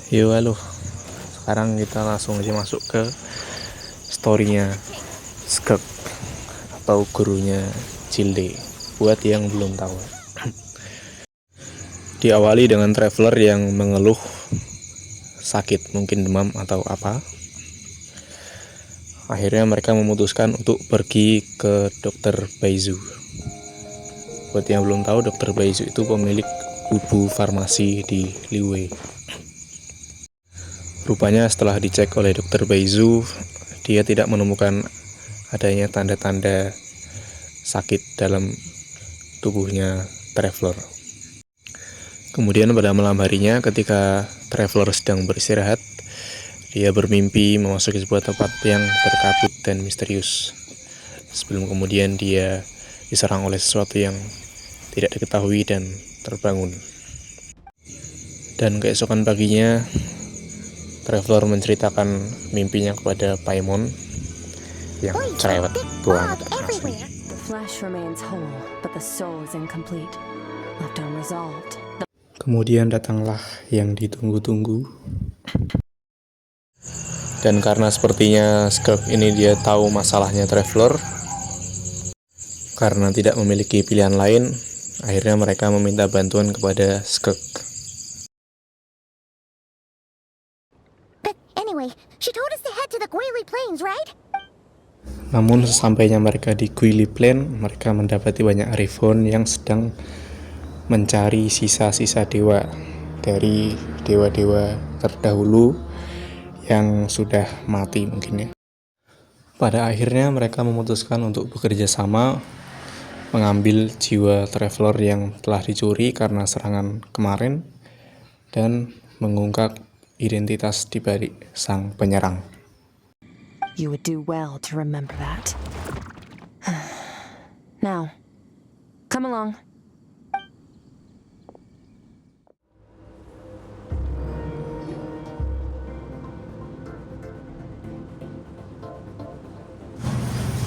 Yoo Hello. Sekarang kita langsung aja masuk ke storynya Skirk atau gurunya Cilde. Buat yang belum tahu. Diawali dengan traveler yang mengeluh sakit, mungkin demam atau apa. Akhirnya mereka memutuskan untuk pergi ke Dokter Baizu. Buat yang belum tahu, Dokter Baizu itu pemilik bubu farmasi di Liyue. Rupanya setelah dicek oleh Dokter Baizu, dia tidak menemukan adanya tanda-tanda sakit dalam tubuhnya traveler. Kemudian pada malam harinya ketika traveler sedang beristirahat, dia bermimpi memasuki sebuah tempat yang berkabut dan misterius. Sebelum kemudian dia diserang oleh sesuatu yang tidak diketahui dan terbangun. Dan keesokan paginya, traveler menceritakan mimpinya kepada Paimon yang cerewet banget asli. Kemudian datanglah yang ditunggu-tunggu. Dan karena sepertinya Skirk ini dia tahu masalahnya traveler, karena tidak memiliki pilihan lain, akhirnya mereka meminta bantuan kepada Skirk. She told us to head to the Guili Plains, right? Namun sesampainya mereka di Guili Plain, mereka mendapati banyak Arifon yang sedang mencari sisa-sisa dewa dari dewa-dewa terdahulu yang sudah mati mungkin ya. Pada akhirnya mereka memutuskan untuk bekerja sama mengambil jiwa traveler yang telah dicuri karena serangan kemarin dan mengungkap identitas di balik sang penyerang. You would do well to remember that. Now, come along.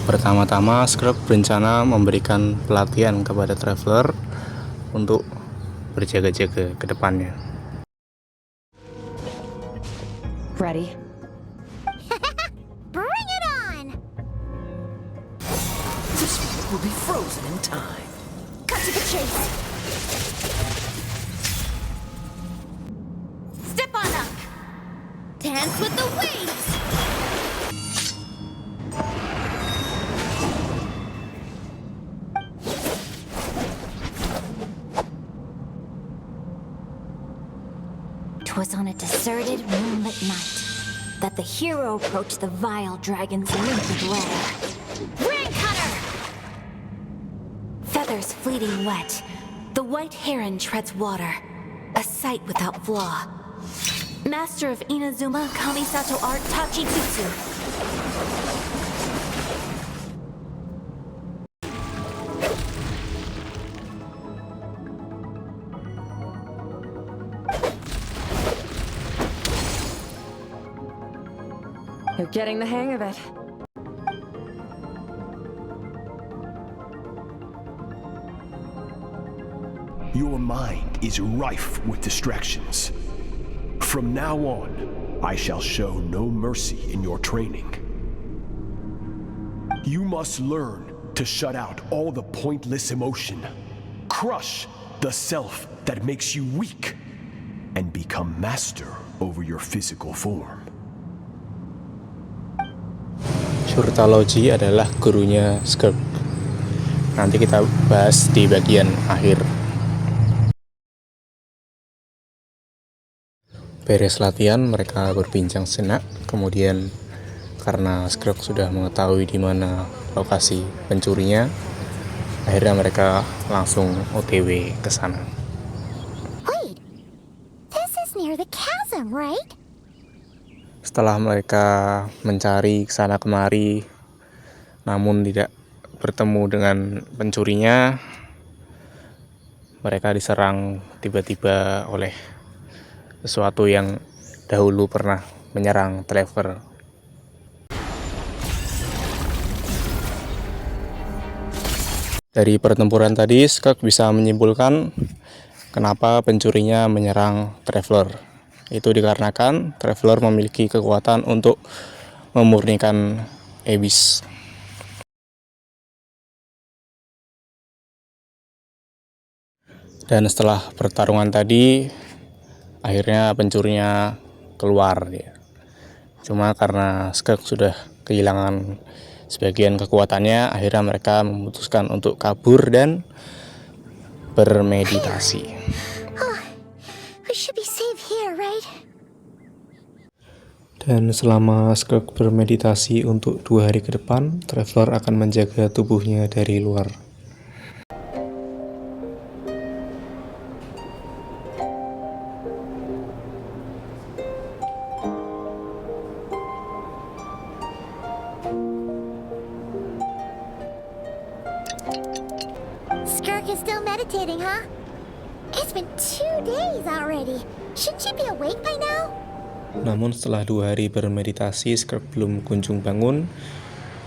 Pertama-tama, Skirk berencana memberikan pelatihan kepada traveler untuk berjaga-jaga ke depannya. Ready? Bring it on! This will be frozen in time. Cut to the chase! Step on up! Dance with the waves! Was on a deserted moonlit night that the hero approached the vile dragon's limpid lair. Ring cutter! Feathers fleeting wet, the white heron treads water, a sight without flaw. Master of Inazuma Kamisato art Tachijutsu. You're getting the hang of it. Your mind is rife with distractions. From now on, I shall show no mercy in your training. You must learn to shut out all the pointless emotion, crush the self that makes you weak, and become master over your physical form. Surtalogy adalah gurunya Skirk. Nanti kita bahas di bagian akhir. Beres latihan, mereka berbincang sejenak. Kemudian karena Skirk sudah mengetahui di mana lokasi pencurinya, akhirnya mereka langsung OTW ke sana. Wait, this is near the chasm, right? Setelah mereka mencari kesana kemari, namun tidak bertemu dengan pencurinya, mereka diserang tiba-tiba oleh sesuatu yang dahulu pernah menyerang traveler. Dari pertempuran tadi, Skirk bisa menyimpulkan kenapa pencurinya menyerang traveler. Itu dikarenakan Traveler memiliki kekuatan untuk memurnikan Abyss. Dan setelah pertarungan tadi, akhirnya pencurinya keluar ya. Cuma karena Skirk sudah kehilangan sebagian kekuatannya, akhirnya mereka memutuskan untuk kabur dan bermeditasi. We should be safe here, right? Dan selama Skirk bermeditasi untuk 2 hari ke depan, Traveler akan menjaga tubuhnya dari luar. Skirk is still meditating, huh? It's been 2 days already. Shouldn't you be awake by now? Namun setelah 2 hari bermeditasi, Skirk belum kunjung bangun.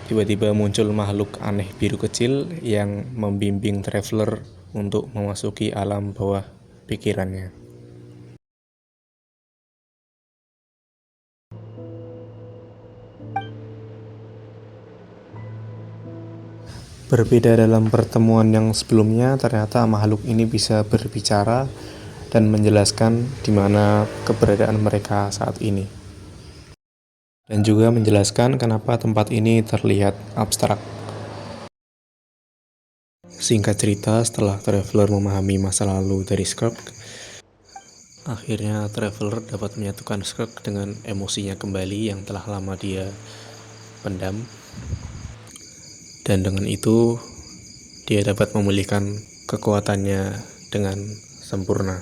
Tiba-tiba muncul makhluk aneh biru kecil yang membimbing Traveler untuk memasuki alam bawah pikirannya. Berbeda dalam pertemuan yang sebelumnya, ternyata makhluk ini bisa berbicara dan menjelaskan di mana keberadaan mereka saat ini. Dan juga menjelaskan kenapa tempat ini terlihat abstrak. Singkat cerita, setelah Traveler memahami masa lalu dari Skirk, akhirnya Traveler dapat menyatukan Skirk dengan emosinya kembali yang telah lama dia pendam. Dan dengan itu, dia dapat memulihkan kekuatannya dengan sempurna.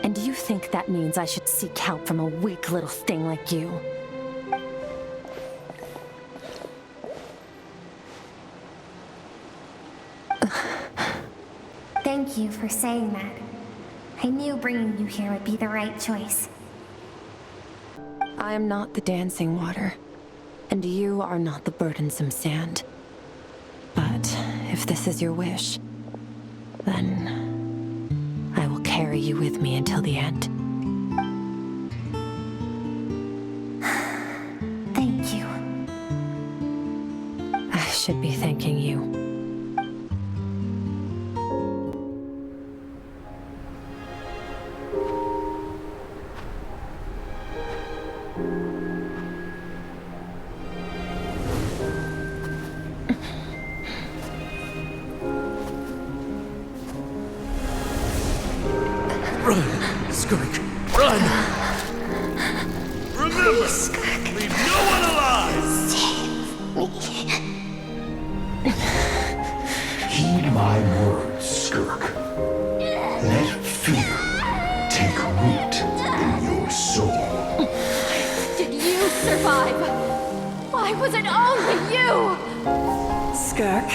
And do you think that means I should seek help from a weak little thing like you? Thank you for saying that. I knew bringing you here would be the right choice. I am not the dancing water, and you are not the burdensome sand. But if this is your wish, then I will carry you with me until the end. Thank you. I should be thanking you. Run, Skirk, run! Remember, leave no one alive! Heed my words, Skirk. Let fear take root in your soul. Did you survive? Why was it only you? Skirk,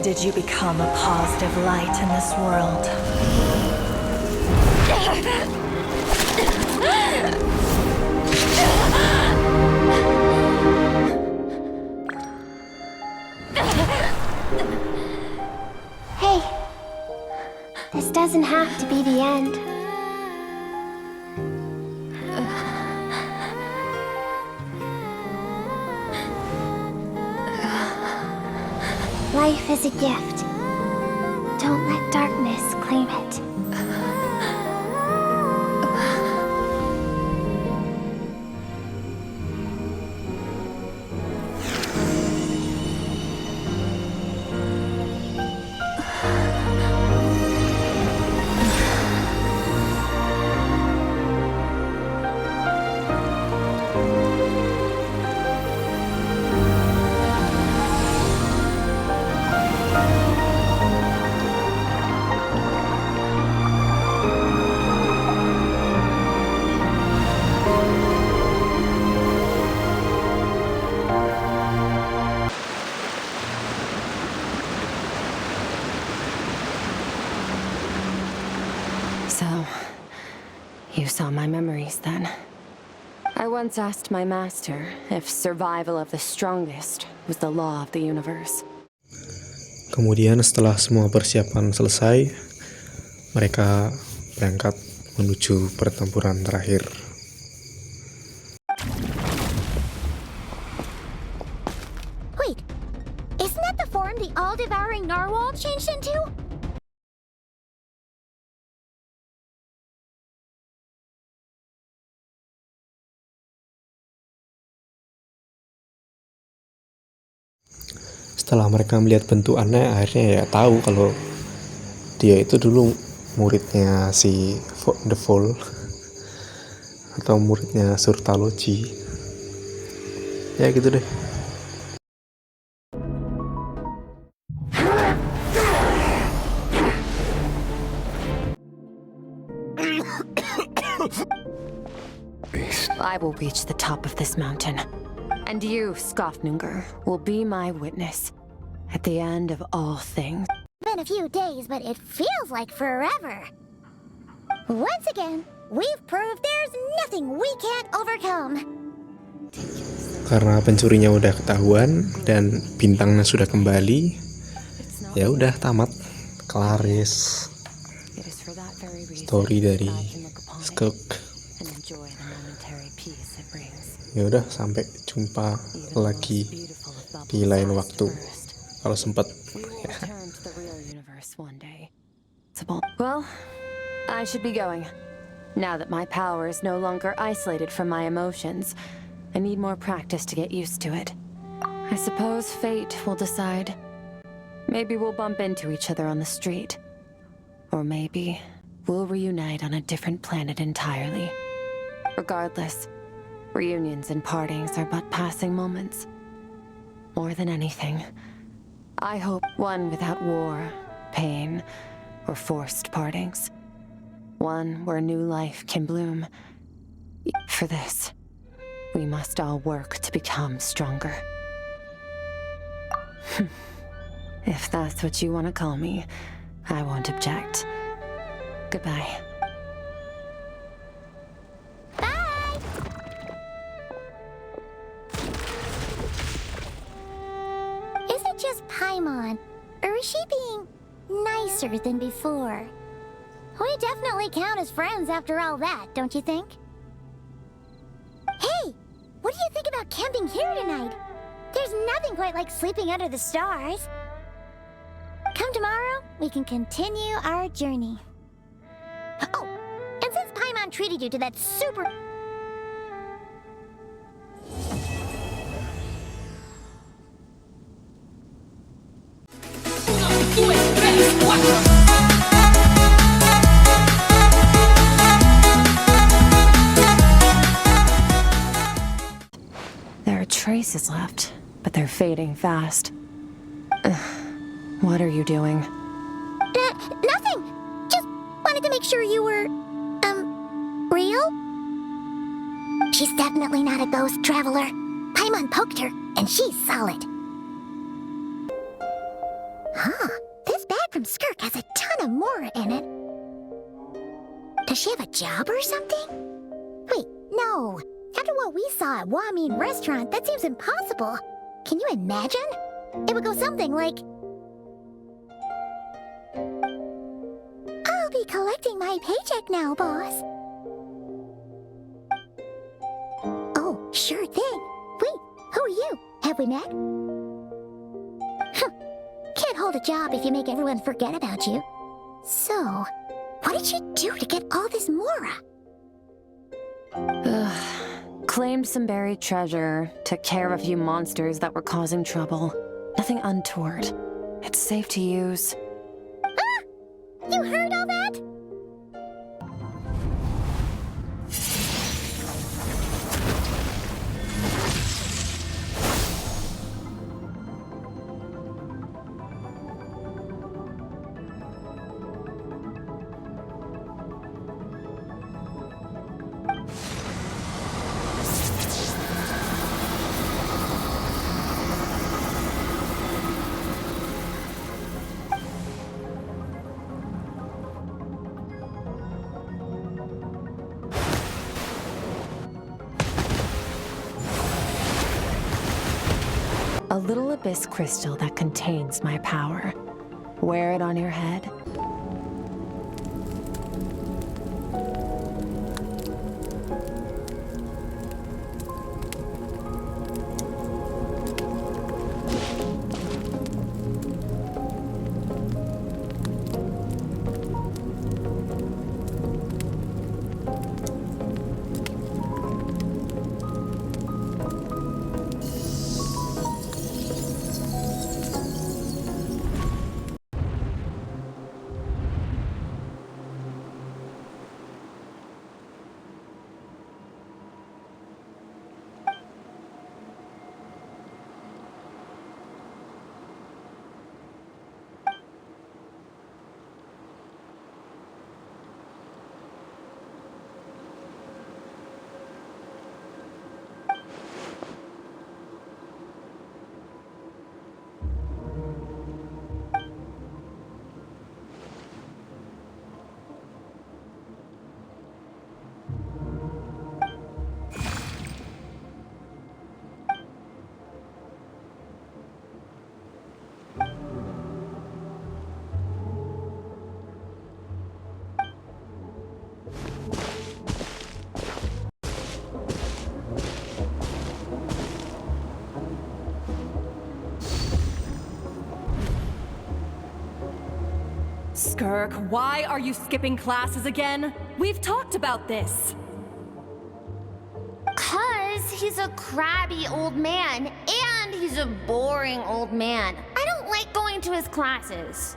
did you become a positive light in this world? Hey, this doesn't have to be the end. Life is a gift. Don't let darkness claim it. So, you saw my memories then. I once asked my master if survival of the strongest was the law of the universe. Kemudian setelah semua persiapan selesai, mereka berangkat menuju pertempuran terakhir. Wait, isn't that the form the all-devouring narwhal changed into? Setelah mereka melihat bentukannya, akhirnya ya tahu kalau dia itu dulu muridnya si The Fall atau muridnya Surtaloji. Ya gitu deh. I will reach the top of this mountain. And you, Skofnunger, will be my witness. At the end of all things. Been a few days, but it feels like forever. Once again, we've proved there's nothing we can't overcome. Karena pencurinya udah ketahuan dan bintangnya sudah kembali, ya udah tamat, kelaris story dari Skirk. Ya udah, sampai jumpa lagi di lain waktu kalau sempat. Well, I should be going. Now that my power is no longer isolated from my emotions, I need more practice to get used to it. I suppose fate will decide. Maybe we'll bump into each other on the street. Or maybe we'll reunite on a different planet entirely. Regardless, reunions and partings are but passing moments. More than anything, I hope one without war, pain, or forced partings. One where new life can bloom. For this, we must all work to become stronger. If that's what you want to call me, I won't object. Goodbye. Bye! Is it just Paimon, or is she being nicer than before? We definitely count as friends after all that, don't you think? Hey! What do you think about camping here tonight? There's nothing quite like sleeping under the stars. Come tomorrow, we can continue our journey. Oh, and since Paimon treated you to that super... There are traces left, but they're fading fast. What are you doing? Nothing! Just wanted to make sure you were, real? She's definitely not a ghost traveler. Paimon poked her, and she's solid. Huh, this bag from Skirk has a ton of Mora in it. Does she have a job or something? Wait, no. After what we saw at Wamin Restaurant, that seems impossible. Can you imagine? It would go something like... I'll be collecting my paycheck now, boss. Oh, sure thing. Wait, who are you? Have we met? Can't hold a job if you make everyone forget about you. So, what did you do to get all this Mora? Claimed some buried treasure, took care of a few monsters that were causing trouble. Nothing untoward. It's safe to use. Ah! You heard all that? A little abyss crystal that contains my power. Wear it on your head. Skirk, why are you skipping classes again? We've talked about this. 'Cause he's a crabby old man, and he's a boring old man. I don't like going to his classes.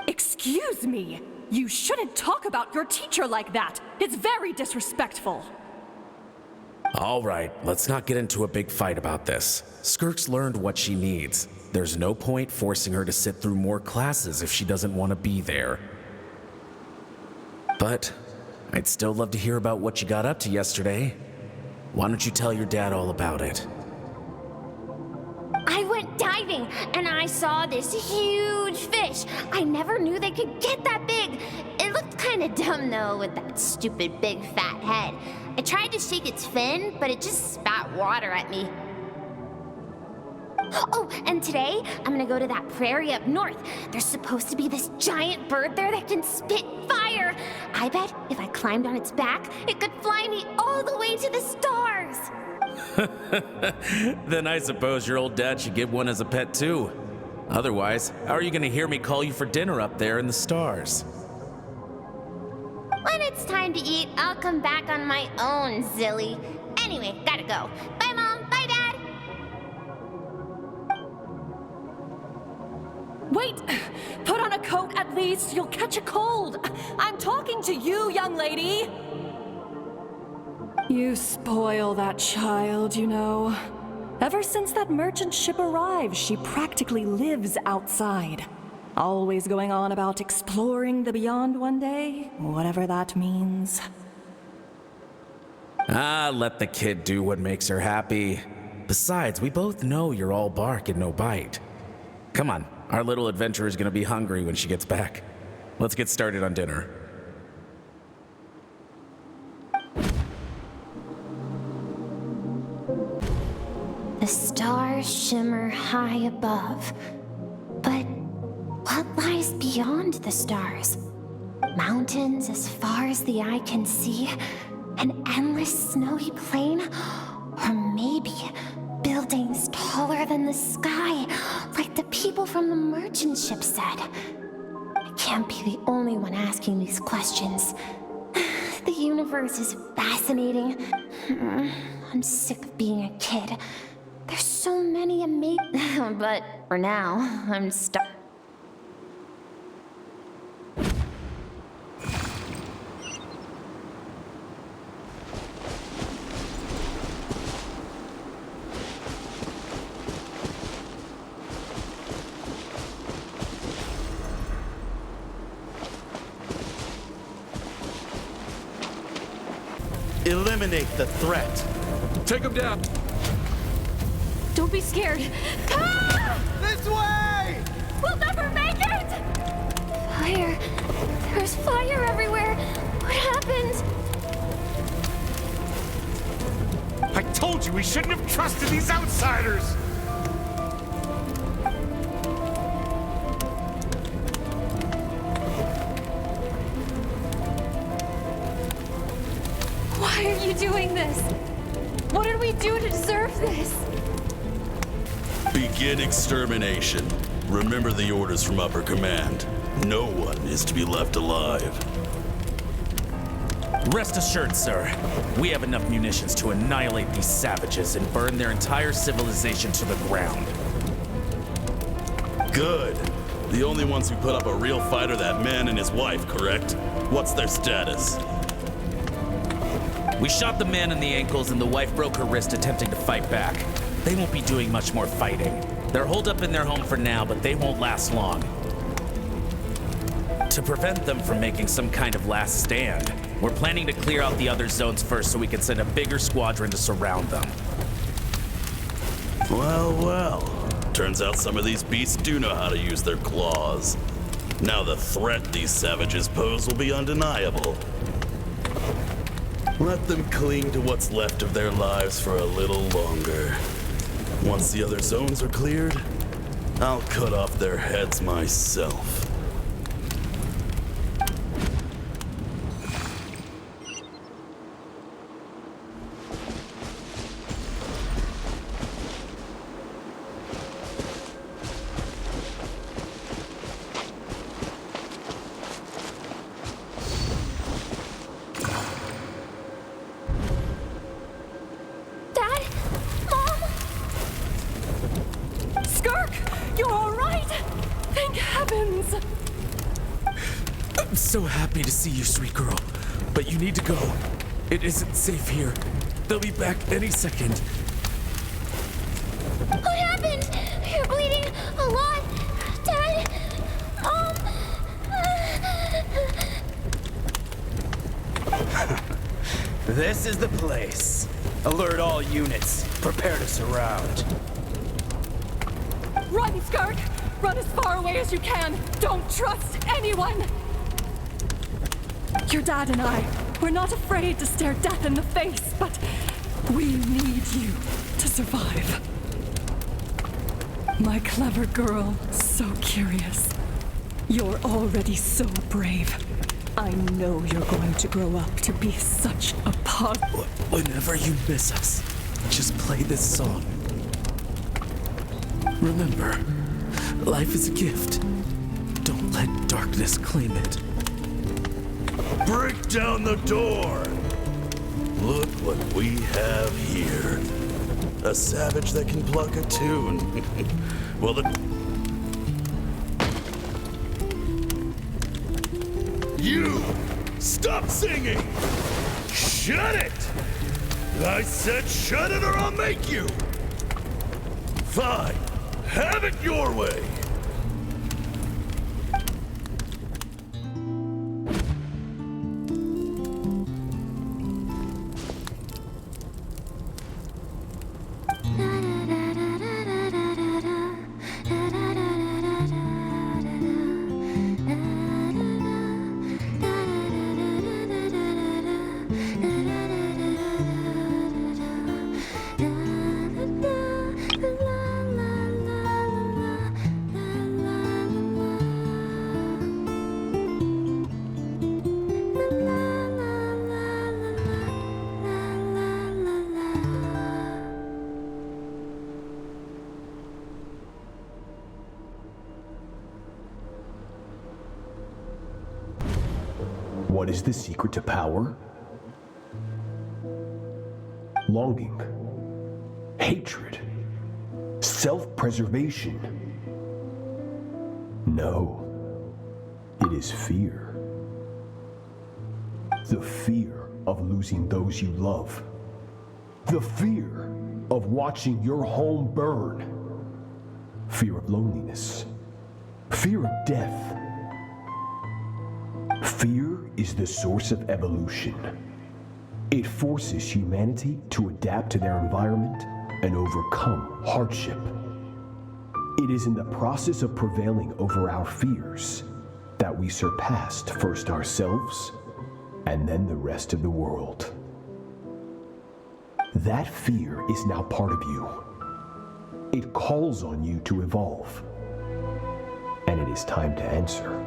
Excuse me. You shouldn't talk about your teacher like that. It's very disrespectful. All right, let's not get into a big fight about this. Skirk's learned what she needs. There's no point forcing her to sit through more classes if she doesn't want to be there. But I'd still love to hear about what you got up to yesterday. Why don't you tell your dad all about it? I went diving, and I saw this huge fish. I never knew they could get that big. It looked kind of dumb, though, with that stupid big fat head. I tried to shake its fin, but it just spat water at me. Oh, and today, I'm gonna go to that prairie up north. There's supposed to be this giant bird there that can spit fire. I bet if I climbed on its back, it could fly me all the way to the stars. Then I suppose your old dad should get one as a pet too. Otherwise, how are you gonna hear me call you for dinner up there in the stars? When it's time to eat, I'll come back on my own, Zilly. Anyway, gotta go. Bye, Mom. Bye, Dad. Wait! Put on a coat at least. You'll catch a cold. I'm talking to you, young lady. You spoil that child, you know. Ever since that merchant ship arrived, she practically lives outside. Always going on about exploring the beyond one day, whatever that means. Ah, let the kid do what makes her happy. Besides, we both know you're all bark and no bite. Come on, our little adventurer's gonna be hungry when she gets back. Let's get started on dinner. The stars shimmer high above. But what lies beyond the stars? Mountains as far as the eye can see? An endless snowy plain? Or maybe buildings taller than the sky, like the people from the merchant ship said? I can't be the only one asking these questions. The universe is fascinating. I'm sick of being a kid. There's so many amazing... But for now, I'm stuck. Eliminate the threat. Take him down. Don't be scared. Ah! This way! We'll never make it! Fire. There's fire everywhere. What happened? I told you we shouldn't have trusted these outsiders! Why are you doing this? What did we do to deserve this? Begin extermination. Remember the orders from upper command. No one is to be left alive. Rest assured, sir, we have enough munitions to annihilate these savages and burn their entire civilization to the ground. Good. The only ones who put up a real fight are that man and his wife, correct? What's their status? We shot the man in the ankles and the wife broke her wrist attempting to fight back. They won't be doing much more fighting. They're holed up in their home for now, but they won't last long. To prevent them from making some kind of last stand, we're planning to clear out the other zones first so we can send a bigger squadron to surround them. Well, well. Turns out some of these beasts do know how to use their claws. Now the threat these savages pose will be undeniable. Let them cling to what's left of their lives for a little longer. Once the other zones are cleared, I'll cut off their heads myself. So happy to see you, sweet girl. But you need to go. It isn't safe here. They'll be back any second. What happened? You're bleeding a lot. Dad? Mom? This is the place. Alert all units. Prepare to surround. Run, Skirk! Run as far away as you can! Don't trust anyone! Your dad and I, we're not afraid to stare death in the face, but we need you to survive. My clever girl, so curious. You're already so brave. I know you're going to grow up to be such a pug. Whenever you miss us, just play this song. Remember, life is a gift. Don't let darkness claim it. Break down the door! Look what we have here. A savage that can pluck a tune. Well, You! Stop singing! Shut it! I said shut it or I'll make you! Fine. Have it your way! What is the secret to power? Longing, hatred, self-preservation. No, it is fear. The fear of losing those you love. The fear of watching your home burn. Fear of loneliness. Fear of death. Fear is the source of evolution. It forces humanity to adapt to their environment and overcome hardship. It is in the process of prevailing over our fears that we surpassed first ourselves and then the rest of the world. That fear is now part of you. It calls on you to evolve. And it is time to answer.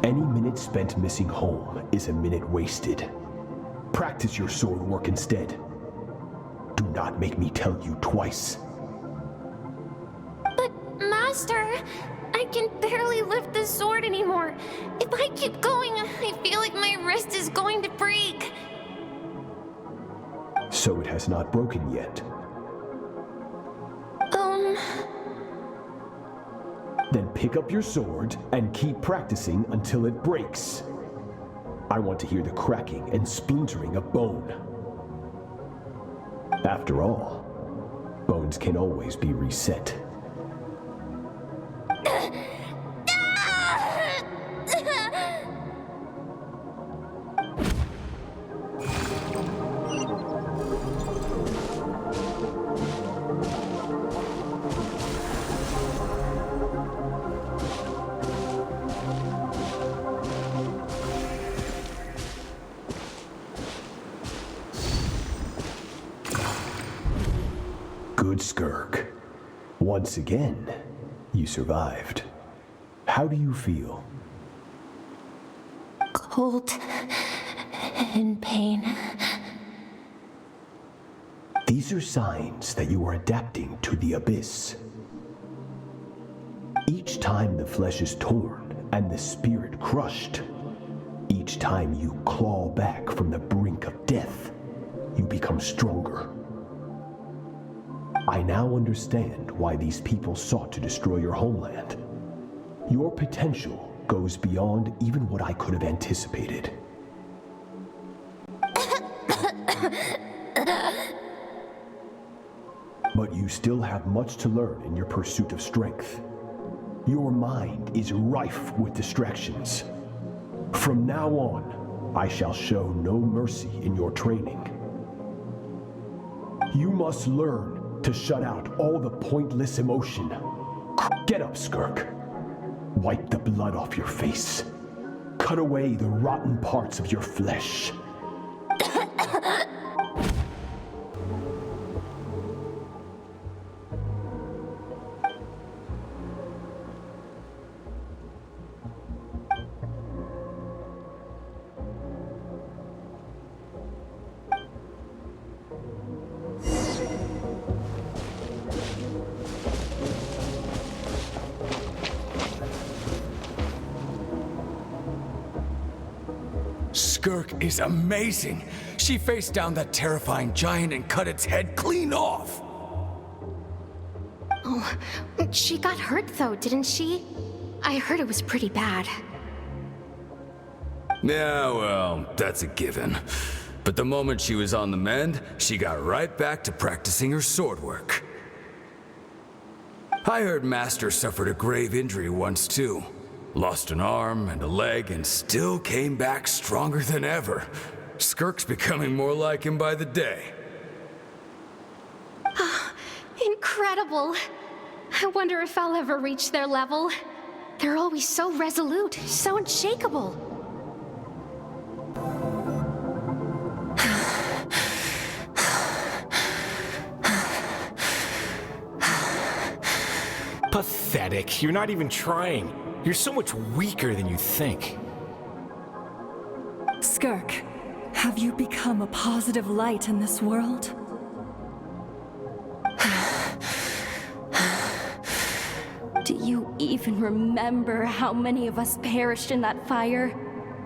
Any minute spent missing home is a minute wasted. Practice your sword work instead. Do not make me tell you twice. But, Master, I can barely lift the sword anymore. If I keep going, I feel like my wrist is going to break. So it has not broken yet. Then pick up your sword and keep practicing until it breaks. I want to hear the cracking and splintering of bone. After all, bones can always be reset. Good, Skirk. Once again, you survived. How do you feel? Cold and pain. These are signs that you are adapting to the abyss. Each time the flesh is torn and the spirit crushed, each time you claw back from the brink of death, you become stronger. I now understand why these people sought to destroy your homeland. Your potential goes beyond even what I could have anticipated. But you still have much to learn in your pursuit of strength. Your mind is rife with distractions. From now on, I shall show no mercy in your training. You must learn to shut out all the pointless emotion. Get up, Skirk. Wipe the blood off your face. Cut away the rotten parts of your flesh. Skirk is amazing. She faced down that terrifying giant and cut its head clean off. Oh, she got hurt though, didn't she? I heard it was pretty bad. Yeah, well, that's a given. But the moment she was on the mend, she got right back to practicing her sword work. I heard Master suffered a grave injury once too. Lost an arm and a leg and still came back stronger than ever. Skirk's becoming more like him by the day. Incredible! I wonder if I'll ever reach their level. They're always so resolute, so unshakable. Pathetic. You're not even trying. You're so much weaker than you think. Skirk, have you become a positive light in this world? Do you even remember how many of us perished in that fire?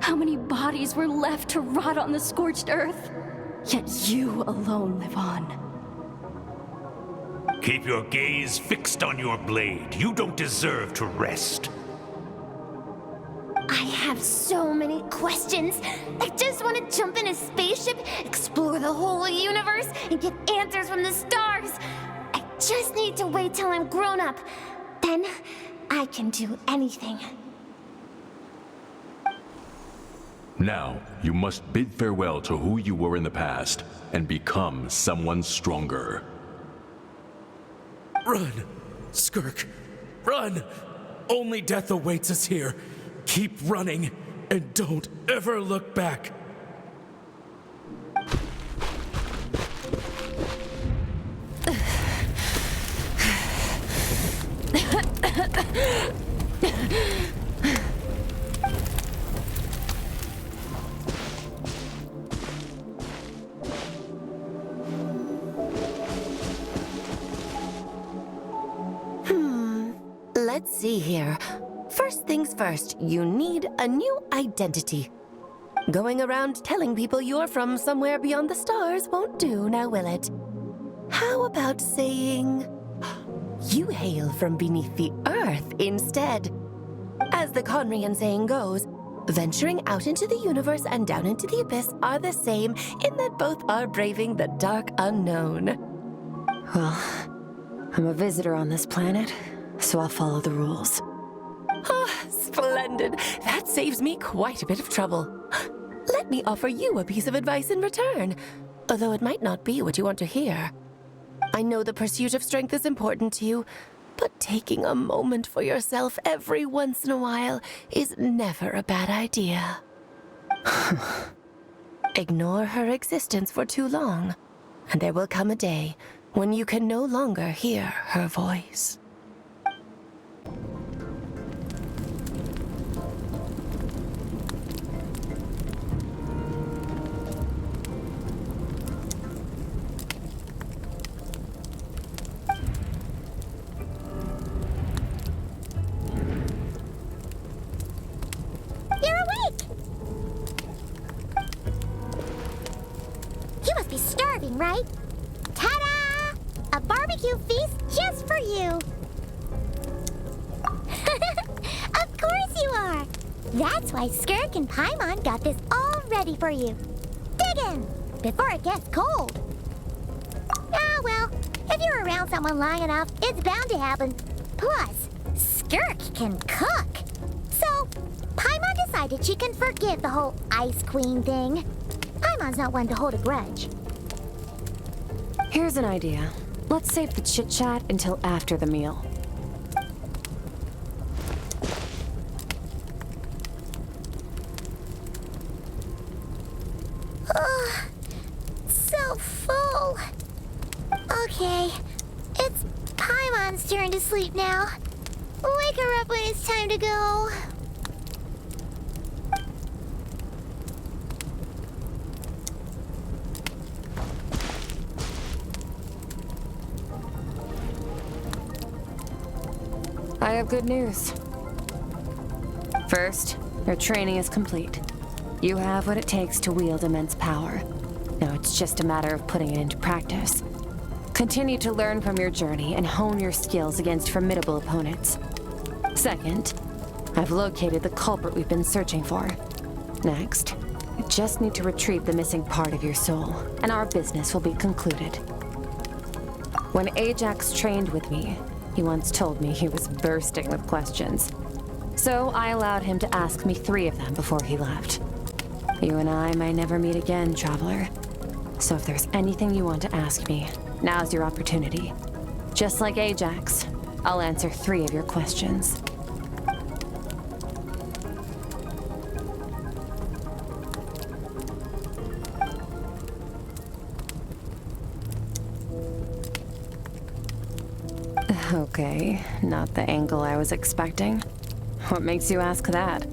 How many bodies were left to rot on the scorched earth? Yet you alone live on. Keep your gaze fixed on your blade. You don't deserve to rest. I have so many questions. I just want to jump in a spaceship, explore the whole universe, and get answers from the stars. I just need to wait till I'm grown up. Then I can do anything. Now, you must bid farewell to who you were in the past and become someone stronger. Run! Skirk! Run! Only death awaits us here. Keep running, and don't ever look back. Let's see here. First things first, you need a new identity. Going around telling people you're from somewhere beyond the stars won't do, now will it? How about saying, you hail from beneath the earth instead? As the Conrian saying goes, venturing out into the universe and down into the abyss are the same in that both are braving the dark unknown. Well, I'm a visitor on this planet, so I'll follow the rules. Ah, splendid. That saves me quite a bit of trouble. Let me offer you a piece of advice in return, although it might not be what you want to hear. I know the pursuit of strength is important to you, but taking a moment for yourself every once in a while is never a bad idea. Ignore her existence for too long, and there will come a day when you can no longer hear her voice. right? Ta-da! A barbecue feast just for you! Of course you are! That's why Skirk and Paimon got this all ready for you. Dig in! Before it gets cold! Ah, well, if you're around someone long enough, it's bound to happen. Plus, Skirk can cook! So, Paimon decided she can forgive the whole Ice Queen thing. Paimon's not one to hold a grudge. Here's an idea. Let's save the chit-chat until after the meal. So full. Okay, it's Paimon's turn to sleep now. Wake her up when it's time to go. I have good news. First, your training is complete. You have what it takes to wield immense power. Now it's just a matter of putting it into practice. Continue to learn from your journey and hone your skills against formidable opponents. Second, I've located the culprit we've been searching for. Next, you just need to retrieve the missing part of your soul, and our business will be concluded. When Ajax trained with me, he once told me he was bursting with questions. So I allowed him to ask me 3 of them before he left. You and I may never meet again, traveler. So if there's anything you want to ask me, now's your opportunity. Just like Ajax, I'll answer 3 of your questions. Okay, not the angle I was expecting. What makes you ask that?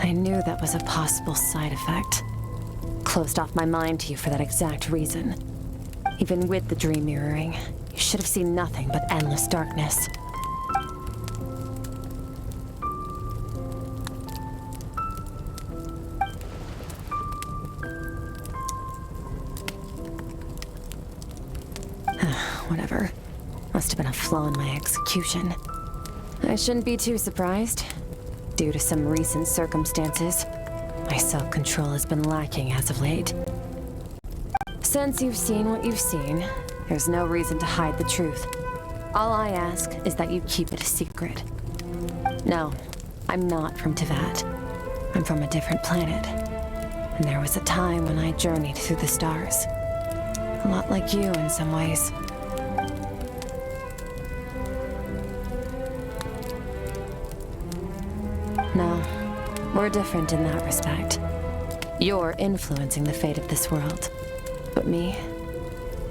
I knew that was a possible side effect. Closed off my mind to you for that exact reason. Even with the dream mirroring, you should have seen nothing but endless darkness. Whatever. Must have been a flaw in my execution. I shouldn't be too surprised. Due to some recent circumstances, my self-control has been lacking as of late. Since you've seen what you've seen, there's no reason to hide the truth. All I ask is that you keep it a secret. No, I'm not from Teyvat. I'm from a different planet. And there was a time when I journeyed through the stars. A lot like you in some ways. No, we're different in that respect. You're influencing the fate of this world. But me,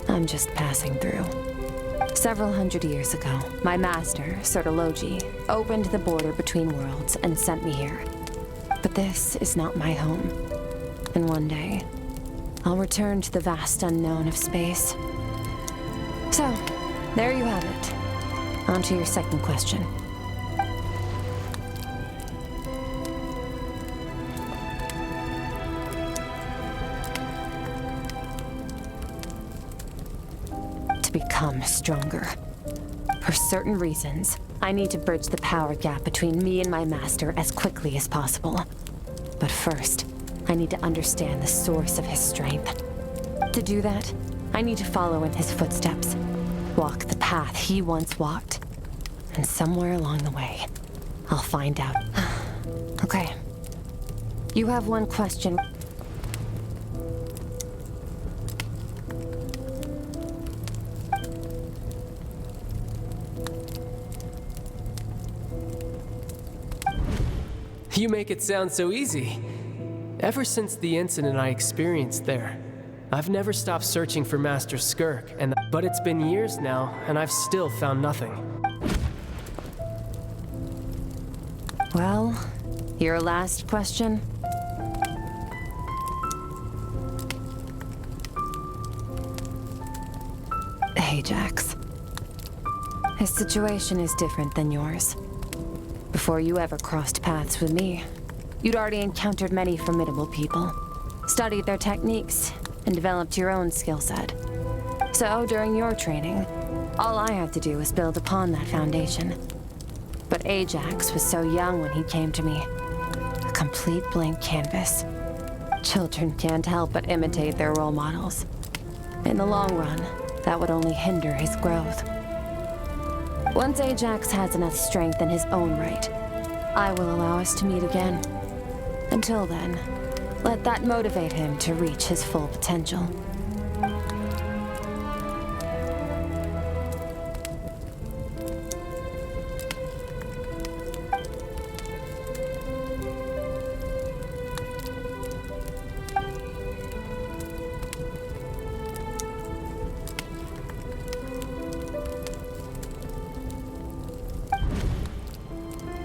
I'm just passing through. Several hundred years ago, my master, Sertologi, opened the border between worlds and sent me here. But this is not my home. And one day, I'll return to the vast unknown of space. So, there you have it. On to your second question. To become stronger. For certain reasons, I need to bridge the power gap between me and my master as quickly as possible. But first, I need to understand the source of his strength. To do that, I need to follow in his footsteps, walk the path he once walked, and somewhere along the way, I'll find out. Okay. You have one question. You make it sound so easy. Ever since the incident I experienced there, I've never stopped searching for Master Skirk, but it's been years now, and I've still found nothing. Well, your last question? Ajax. His situation is different than yours. Before you ever crossed paths with me, you'd already encountered many formidable people, studied their techniques, and developed your own skill set. So, during your training, all I had to do was build upon that foundation. But Ajax was so young when he came to me. A complete blank canvas. Children can't help but imitate their role models. In the long run, that would only hinder his growth. Once Ajax has enough strength in his own right, I will allow us to meet again. Until then, let that motivate him to reach his full potential.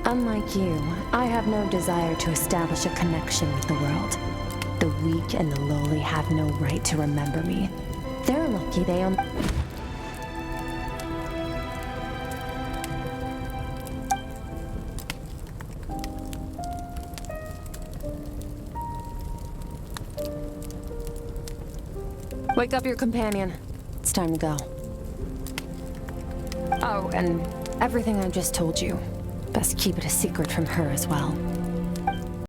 Unlike you, I have no desire to establish a connection with the world. The weak and the lowly have no right to remember me. They're lucky they own... Wake up your companion. It's time to go. Oh, and everything I just told you. Best keep it a secret from her as well.